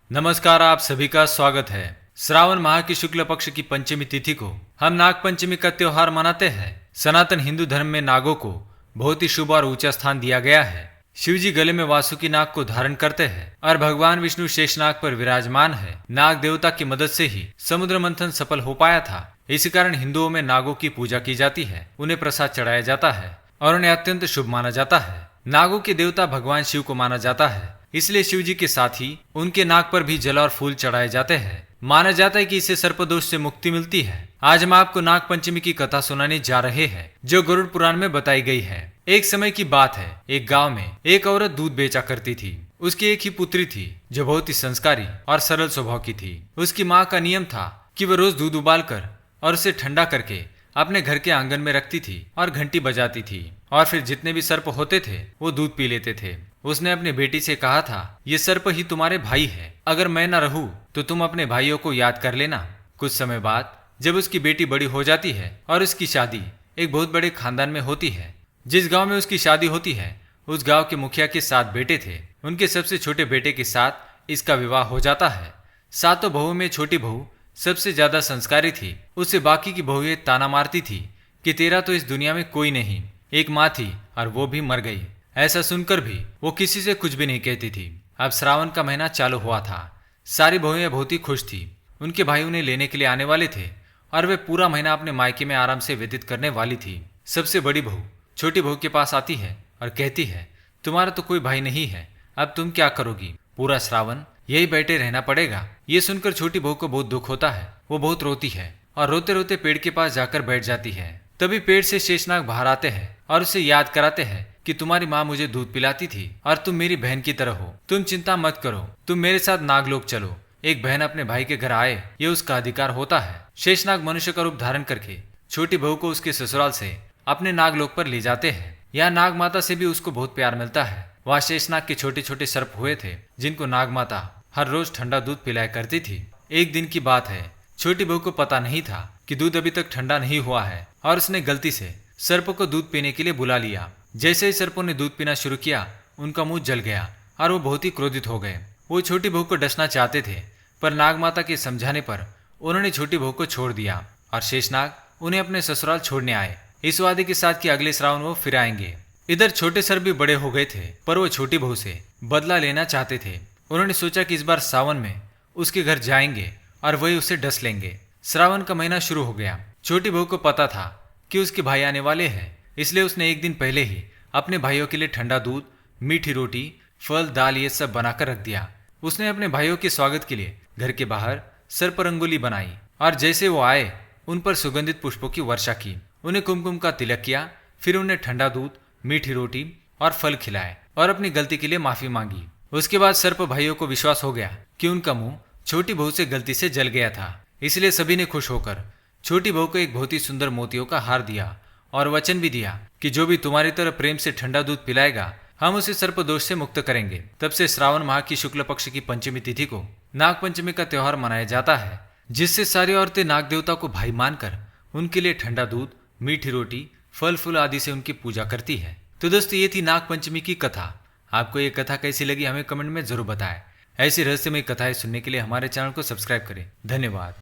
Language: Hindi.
नमस्कार, आप सभी का स्वागत है। श्रावण माह की शुक्ल पक्ष की पंचमी तिथि को हम नाग पंचमी का त्योहार मनाते हैं। सनातन हिंदू धर्म में नागों को बहुत ही शुभ और ऊंचा स्थान दिया गया है। शिव जी गले में वासुकी नाग को धारण करते हैं और भगवान विष्णु शेषनाग पर विराजमान है। नाग देवता की मदद से ही समुद्र मंथन सफल हो पाया था। इसी कारण हिंदुओं में नागों की पूजा की जाती है, उन्हें प्रसाद चढ़ाया जाता है और उन्हें अत्यंत शुभ माना जाता है। नागों के देवता भगवान शिव को माना जाता है, इसलिए शिव जी के साथ ही उनके नाक पर भी जल और फूल चढ़ाए जाते हैं। माना जाता है कि इससे सर्पदोष से मुक्ति मिलती है। आज हम आपको नाग पंचमी की कथा सुनाने जा रहे हैं, जो गरुड़ पुराण में बताई गई है। एक समय की बात है, एक गांव में एक औरत दूध बेचा करती थी। उसकी एक ही पुत्री थी, जो बहुत ही संस्कारी और सरल स्वभाव की थी। उसकी माँ का नियम था कि वह रोज दूध उबाल कर और उसे ठंडा करके अपने घर के आंगन में रखती थी और घंटी बजाती थी, और फिर जितने भी सर्प होते थे वो दूध पी लेते थे। उसने अपनी बेटी से कहा था, ये सर्प ही तुम्हारे भाई है, अगर मैं न रहूं तो तुम अपने भाइयों को याद कर लेना। कुछ समय बाद जब उसकी बेटी बड़ी हो जाती है और उसकी शादी एक बहुत बड़े खानदान में होती है। जिस गांव में उसकी शादी होती है, उस गांव के मुखिया के 7 बेटे थे। उनके सबसे छोटे बेटे के साथ इसका विवाह हो जाता है। 7 बहुओं में छोटी बहू सबसे ज्यादा संस्कारी थी। उससे बाकी की बहुएं ताना मारती थी कि तेरा तो इस दुनिया में कोई नहीं। एक माँ थी और वो भी मर गई। ऐसा सुनकर भी वो किसी से कुछ भी नहीं कहती थी। अब श्रावण का महीना चालू हुआ था। सारी बहुएं बहुत ही खुश थी। उनके भाई उन्हें लेने के लिए आने वाले थे और वे पूरा महीना अपने मायके में आराम से व्यतीत करने वाली थी। सबसे बड़ी बहू छोटी बहू के पास आती है और कहती है, तुम्हारा तो कोई भाई नहीं है, अब तुम क्या करोगी? पूरा श्रावण यही बैठे रहना पड़ेगा। ये सुनकर छोटी बहू को बहुत दुख होता है। वो बहुत रोती है और रोते रोते पेड़ के पास जाकर बैठ जाती है। तभी पेड़ से शेषनाग बाहर आते हैं और उसे याद कराते हैं कि तुम्हारी माँ मुझे दूध पिलाती थी और तुम मेरी बहन की तरह हो। तुम चिंता मत करो, तुम मेरे साथ नागलोक चलो। एक बहन अपने भाई के घर आए, ये उसका अधिकार होता है। शेषनाग मनुष्य का रूप धारण करके छोटी बहू को उसके ससुराल से अपने नागलोक पर ले जाते हैं। यहाँ नाग माता से भी उसको बहुत प्यार मिलता है। वहाँ शेषनाग के छोटे छोटे सर्प हुए थे, जिनको नाग माता हर रोज ठंडा दूध पिलाया करती थी। एक दिन की बात है, छोटी बहू को पता नहीं था कि दूध अभी तक ठंडा नहीं हुआ है और उसने गलती से सर्प को दूध पीने के लिए बुला लिया। जैसे ही सर्पों ने दूध पीना शुरू किया, उनका मुंह जल गया और वो बहुत ही क्रोधित हो गए। वो छोटी बहू को डसना चाहते थे, पर नागमाता के समझाने पर उन्होंने छोटी बहू को छोड़ दिया और शेषनाग उन्हें अपने ससुराल छोड़ने आए, इस वादे के साथ कि अगले श्रावण वो फिर आएंगे। इधर छोटे सर्प भी बड़े हो गए थे, पर वो छोटी बहू से बदला लेना चाहते थे। उन्होंने सोचा कि इस बार सावन में उसके घर जाएंगे और वही उसे डस लेंगे। श्रावण का महीना शुरू हो गया। छोटी बहू को पता था कि उसके भाई आने वाले हैं, इसलिए उसने एक दिन पहले ही अपने भाइयों के लिए ठंडा दूध, मीठी रोटी, फल, दाल ये सब बनाकर रख दिया। उसने अपने भाइयों के स्वागत के लिए घर के बाहर सर्प रंगोली बनाई और जैसे वो आए उन पर सुगंधित पुष्पों की वर्षा की। उन्हें कुमकुम का तिलक किया, फिर उन्हें ठंडा दूध, मीठी रोटी और फल खिलाए और अपनी गलती के लिए माफी मांगी। उसके बाद सर्प भाइयों को विश्वास हो गया कि उनका मुंह छोटी बहू से गलती से जल गया था, इसलिए सभी ने खुश होकर छोटी बहू को एक बहुत ही सुंदर मोतियों का हार दिया और वचन भी दिया कि जो भी तुम्हारी तरह प्रेम से ठंडा दूध पिलाएगा, हम उसे सर्प दोष से मुक्त करेंगे। तब से श्रावण माह की शुक्ल पक्ष की पंचमी तिथि को नाग पंचमी का त्योहार मनाया जाता है, जिससे सारी औरतें नाग देवता को भाई मानकर उनके लिए ठंडा दूध, मीठी रोटी, फल फूल आदि से उनकी पूजा करती है। तो दोस्तों, ये थी नाग पंचमी की कथा। आपको ये कथा कैसी लगी हमें कमेंट में जरूर बताएं। ऐसी रहस्यमय कथाएं सुनने के लिए हमारे चैनल को सब्सक्राइब करें। धन्यवाद।